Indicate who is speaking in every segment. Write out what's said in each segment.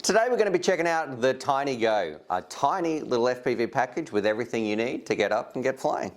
Speaker 1: Today we're going to be checking out the Tiny Go, a tiny little FPV package with everything you need to get up and get flying.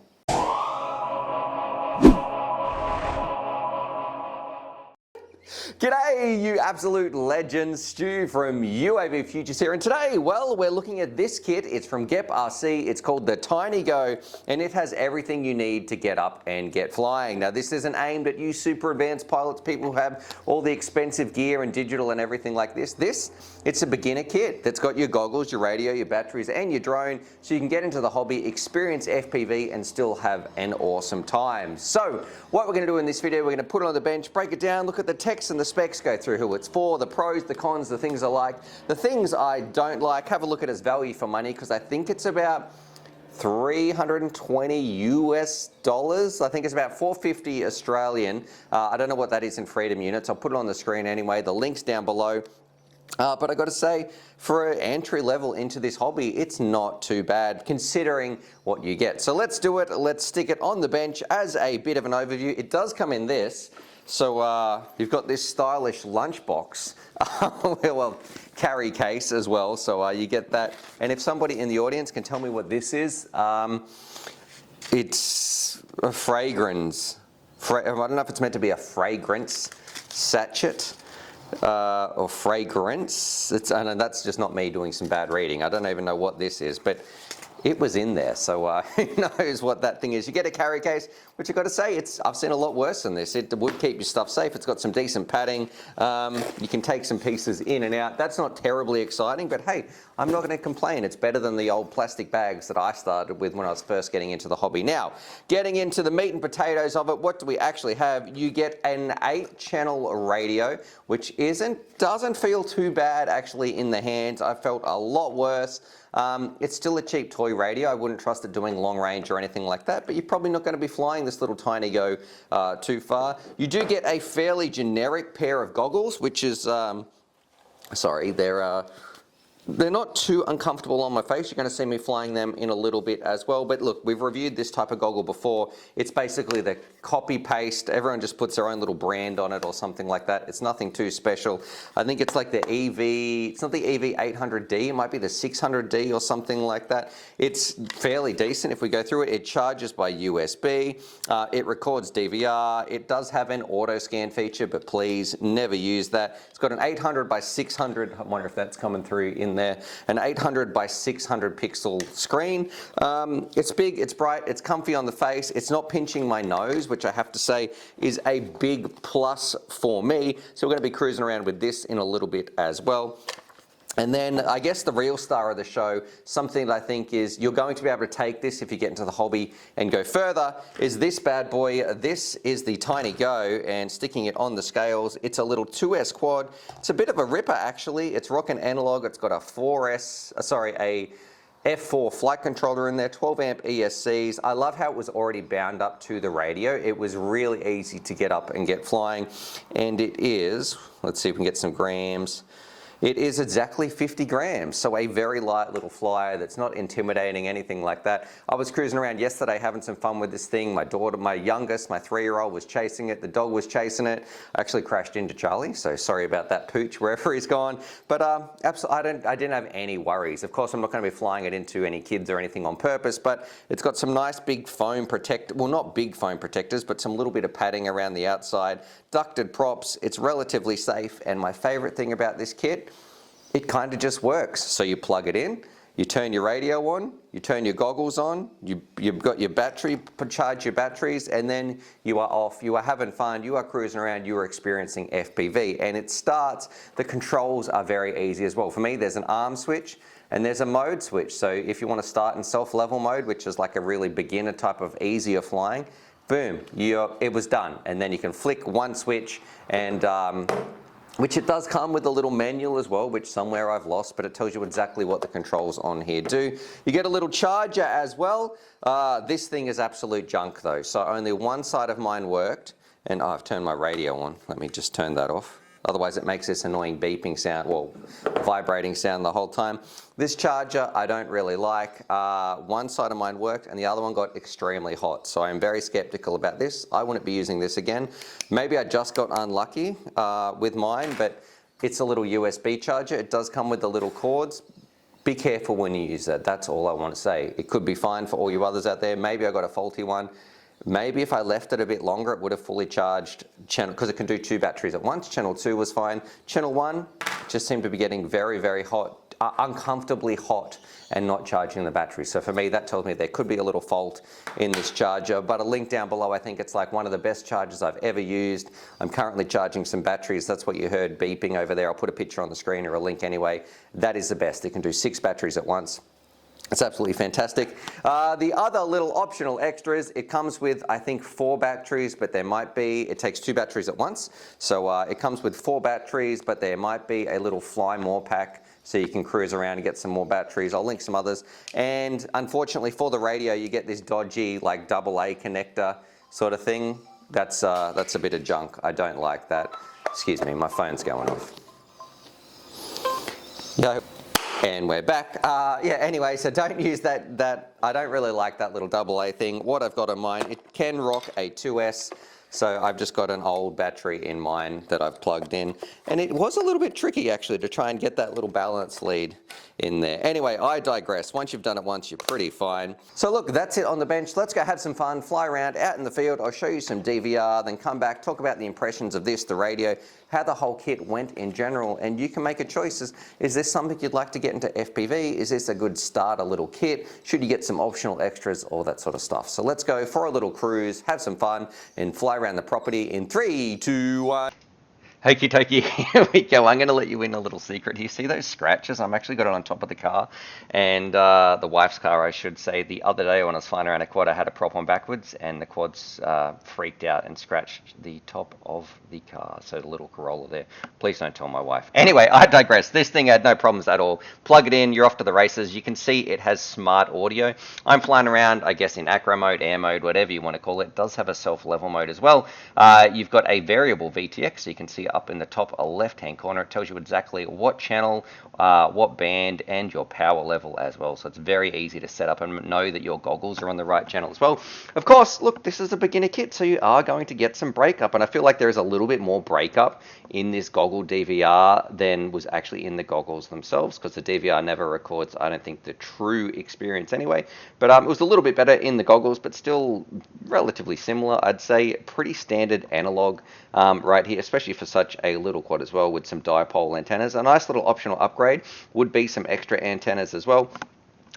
Speaker 1: G'day you absolute legends, Stu from UAV Futures here, and today, well, we're looking at this kit. It's from Gep RC, it's called the Tiny Go, and it has everything you need to get up and get flying. Now this isn't aimed at you super advanced pilots, people who have all the expensive gear and digital and everything like this. It's a beginner kit that's got your goggles, your radio, your batteries and your drone, so you can get into the hobby, experience FPV and still have an awesome time. So what we're going to do in this video, we're going to put it on the bench, break it down, look at the text and the specs, go through who it's for, the pros, the cons, the things I like, the things I don't like, have a look at its value for money, because I think it's about 320 US dollars. I think it's about 450 Australian. I don't know what that is in freedom units. I'll put it on the screen anyway. The link's down below. But I got to say, for an entry level into this hobby, it's not too bad considering what you get. So let's do it. Let's stick it on the bench as a bit of an overview. It does come in this. So you've got this stylish lunchbox, well, carry case as well. So you get that. And if somebody in the audience can tell me what this is, it's a fragrance. I don't know if it's meant to be a fragrance sachet. Or fragrance. And that's just not me doing some bad reading. I don't even know what this is, but it was in there, so who knows what that thing is. You get a carry case, which I've got to say, I've seen a lot worse than this. It would keep your stuff safe. It's got some decent padding. You can take some pieces in and out. That's not terribly exciting, but hey, I'm not going to complain. It's better than the old plastic bags that I started with when I was first getting into the hobby. Now, getting into the meat and potatoes of it, what do we actually have? You get an 8-channel radio, which doesn't feel too bad actually in the hands. I felt a lot worse. It's still a cheap toy radio. I wouldn't trust it doing long range or anything like that, but you're probably not going to be flying this little Tiny Go too far. You do get a fairly generic pair of goggles, which is, sorry, they're not too uncomfortable on my face. You're going to see me flying them in a little bit as well. But look, we've reviewed this type of goggle before. It's basically the copy paste. Everyone just puts their own little brand on it or something like that. It's nothing too special. I think it's like the it's not the EV800D. It might be the 600D or something like that. It's fairly decent if we go through it. It charges by USB. It records DVR. It does have an auto scan feature, but please never use that. It's got an 800 by 600. I wonder if that's coming through in there, an 800 by 600 pixel screen. It's big, it's bright, it's comfy on the face, it's not pinching my nose, which I have to say is a big plus for me. So we're going to be cruising around with this in a little bit as well. And then I guess the real star of the show, something that I think is you're going to be able to take this if you get into the hobby and go further, is this bad boy. This is the Tiny Go, and sticking it on the scales, it's a little 2S quad. It's a bit of a ripper actually. It's rocking analog. It's got a a F4 flight controller in there, 12 amp ESCs. I love how it was already bound up to the radio. It was really easy to get up and get flying. And it is, let's see if we can get some grams. It is exactly 50 grams, so a very light little flyer that's not intimidating, anything like that. I was cruising around yesterday having some fun with this thing. My daughter, my youngest, my 3-year-old was chasing it. The dog was chasing it. I actually crashed into Charlie, so sorry about that pooch wherever he's gone. But absolutely, I didn't have any worries. Of course, I'm not going to be flying it into any kids or anything on purpose, but it's got some nice big foam protector, well, not big foam protectors, but some little bit of padding around the outside, ducted props. It's relatively safe, and my favorite thing about this kit, it kind of just works. So you plug it in, you turn your radio on, you turn your goggles on, you've got your battery, charge your batteries, and then you are off, you are having fun, you are cruising around, you are experiencing FPV. And it starts, the controls are very easy as well. For me, there's an arm switch and there's a mode switch. So if you want to start in self-level mode, which is like a really beginner type of easier flying, boom, it was done. And then you can flick one switch and which it does come with a little manual as well, which somewhere I've lost, but it tells you exactly what the controls on here do. You get a little charger as well. This thing is absolute junk though, so only one side of mine worked, and I've turned my radio on. Let me just turn that off. Otherwise it makes this annoying beeping sound, well, vibrating sound the whole time. This charger I don't really like. One side of mine worked and the other one got extremely hot. So I'm very skeptical about this. I wouldn't be using this again. Maybe I just got unlucky with mine, but it's a little USB charger. It does come with the little cords. Be careful when you use that. That's all I want to say. It could be fine for all you others out there. Maybe I got a faulty one. Maybe if I left it a bit longer, it would have fully charged channel, because it can do 2 batteries at once. Channel 2 was fine. Channel 1 just seemed to be getting very, very hot, uncomfortably hot, and not charging the battery. So for me, that tells me there could be a little fault in this charger, but a link down below. I think it's like one of the best chargers I've ever used. I'm currently charging some batteries. That's what you heard beeping over there. I'll put a picture on the screen or a link anyway. That is the best. It can do 6 batteries at once. It's absolutely fantastic. The other little optional extras, it comes with, I think, 4 batteries, but there might be, it takes 2 batteries at once. So it comes with 4 batteries, but there might be a little Fly More pack, so you can cruise around and get some more batteries. I'll link some others. And unfortunately for the radio, you get this dodgy like AA connector sort of thing. That's a bit of junk. I don't like that. Excuse me, my phone's going off. Yo. And we're back. Yeah, anyway, so don't use that. I don't really like that little AA thing. What I've got on mine, it can rock a 2S. So I've just got an old battery in mine that I've plugged in. And it was a little bit tricky actually to try and get that little balance lead in there. Anyway, I digress. Once you've done it once, you're pretty fine. So look, that's it on the bench. Let's go have some fun, fly around out in the field. I'll show you some DVR, then come back, talk about the impressions of this, the radio, how the whole kit went in general, and you can make a choice. Is this something you'd like to get into FPV? Is this a good starter little kit? Should you get some optional extras, all that sort of stuff? So let's go for a little cruise, have some fun, and fly around the property in 3, 2, 1. Hokey tokey, here we go. I'm going to let you in a little secret. You see those scratches? I'm actually got it on top of the car, and the wife's car, I should say. The other day when I was flying around a quad, I had a prop on backwards, and the quad's freaked out and scratched the top of the car. So the little Corolla there. Please don't tell my wife. Anyway, I digress. This thing had no problems at all. Plug it in, you're off to the races. You can see it has smart audio. I'm flying around, I guess, in acro mode, air mode, whatever you want to call it. It does have a self-level mode as well. You've got a variable VTX, so you can see up in the top left-hand corner. It tells you exactly what channel, what band, and your power level as well. So it's very easy to set up and know that your goggles are on the right channel as well. Of course, look, this is a beginner kit, so you are going to get some breakup, and I feel like there is a little bit more breakup in this goggle DVR than was actually in the goggles themselves, because the DVR never records, I don't think, the true experience anyway. But it was a little bit better in the goggles, but still relatively similar, I'd say. Pretty standard analog right here, especially for such a little quad as well, with some dipole antennas. A nice little optional upgrade would be some extra antennas as well.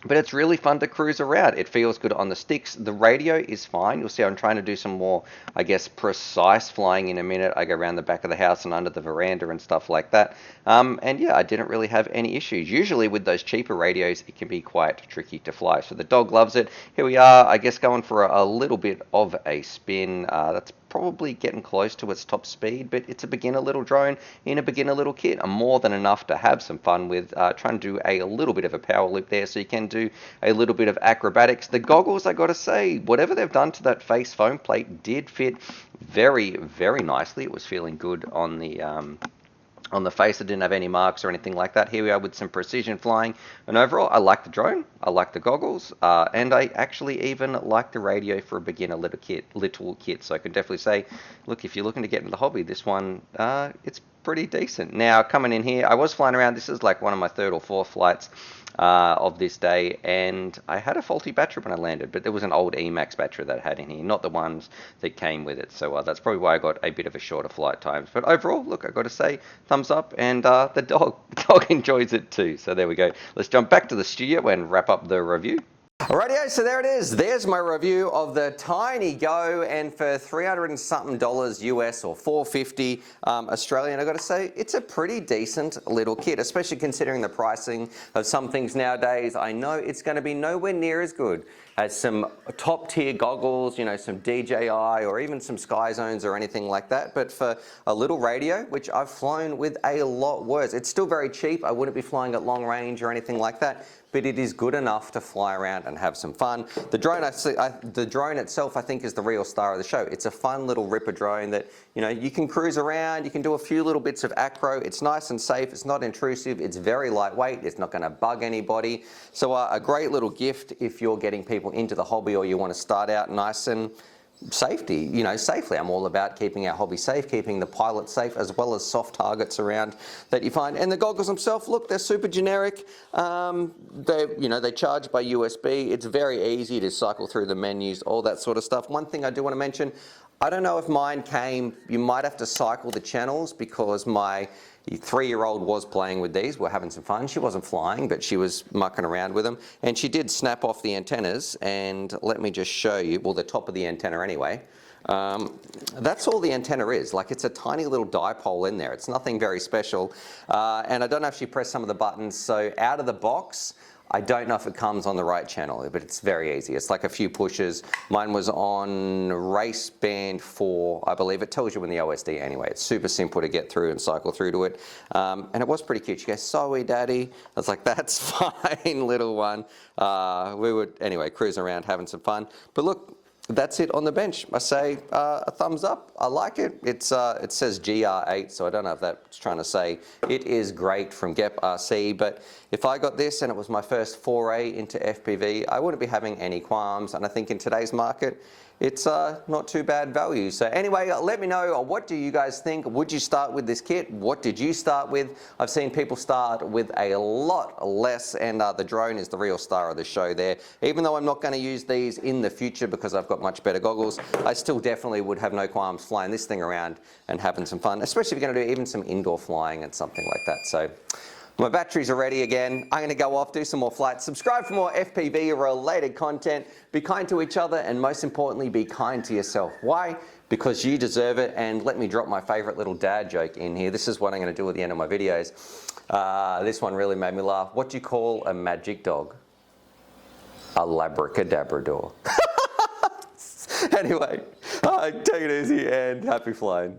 Speaker 1: But it's really fun to cruise around. It feels good on the sticks. The radio is fine. You'll see I'm trying to do some more, I guess, precise flying in a minute. I go around the back of the house and under the veranda and stuff like that. And yeah, I didn't really have any issues. Usually with those cheaper radios, it can be quite tricky to fly. So the dog loves it. Here we are, I guess, going for a little bit of a spin. That's probably getting close to its top speed, but it's a beginner little drone in a beginner little kit. More than enough to have some fun with, trying to do a little bit of a power loop there, so you can do a little bit of acrobatics. The goggles, I gotta say, whatever they've done to that face foam plate did fit very, very nicely. It was feeling good on the face. I didn't have any marks or anything like that. Here we are with some precision flying, and overall I like the drone, I like the goggles, and I actually even like the radio for a beginner little kit. So I can definitely say, look, if you're looking to get into the hobby, this one, it's pretty decent. Now, coming in here, I was flying around. This is like one of my 3rd or 4th flights of this day, and I had a faulty battery when I landed, but there was an old Emax battery that I had in here, not the ones that came with it. So that's probably why I got a bit of a shorter flight times. But overall, look, I got to say, thumbs up, and the dog enjoys it too. So there we go. Let's jump back to the studio and wrap up the review. Alrighty, so there it is. There's my review of the Tiny Go, and for $300 and something US or $450 Australian, I got to say it's a pretty decent little kit, especially considering the pricing of some things nowadays. I know it's going to be nowhere near as good as some top tier goggles, you know, some DJI or even some Sky Zones or anything like that. But for a little radio, which I've flown with a lot worse, it's still very cheap. I wouldn't be flying at long range or anything like that, but it is good enough to fly around and have some fun. The drone, the drone itself, I think, is the real star of the show. It's a fun little ripper drone that, you know, you can cruise around, you can do a few little bits of acro. It's nice and safe, it's not intrusive, it's very lightweight, it's not gonna bug anybody. So a great little gift if you're getting people into the hobby or you wanna start out nice and safety, you know, safely. I'm all about keeping our hobby safe, keeping the pilot safe, as well as soft targets around that you find. And the goggles themselves, look, they're super generic. They charge by USB. It's very easy to cycle through the menus, all that sort of stuff. One thing I do want to mention, I don't know if mine came, you might have to cycle the channels because my 3-year-old was playing with these. We're having some fun. She wasn't flying, but she was mucking around with them. And she did snap off the antennas. And let me just show you, well, the top of the antenna anyway. That's all the antenna is. Like, it's a tiny little dipole in there. It's nothing very special. And I don't know if she pressed some of the buttons. So out of the box, I don't know if it comes on the right channel, but it's very easy. It's like a few pushes. Mine was on race band 4, I believe. It tells you in the OSD anyway. It's super simple to get through and cycle through to it. And it was pretty cute. She goes, "Sorry, Daddy." I was like, "That's fine, little one." We would, anyway, cruise around having some fun. But look, that's it on the bench. I say a thumbs up. I like it. It says GR8, so I don't know if that's trying to say it is great from Gep RC, but if I got this and it was my first foray into FPV, I wouldn't be having any qualms, and I think in today's market, it's not too bad value. So anyway, let me know, what do you guys think? Would you start with this kit? What did you start with? I've seen people start with a lot less, and the drone is the real star of the show there. Even though I'm not going to use these in the future because I've got much better goggles, I still definitely would have no qualms flying this thing around and having some fun, especially if you're going to do even some indoor flying and something like that. So my batteries are ready again. I'm going to go off, do some more flights. Subscribe for more FPV related content. Be kind to each other, and most importantly, be kind to yourself. Why? Because you deserve it. And let me drop my favorite little dad joke in here. This is what I'm going to do at the end of my videos. This one really made me laugh. What do you call a magic dog? A labracadabrador. Anyway, take it easy and happy flying.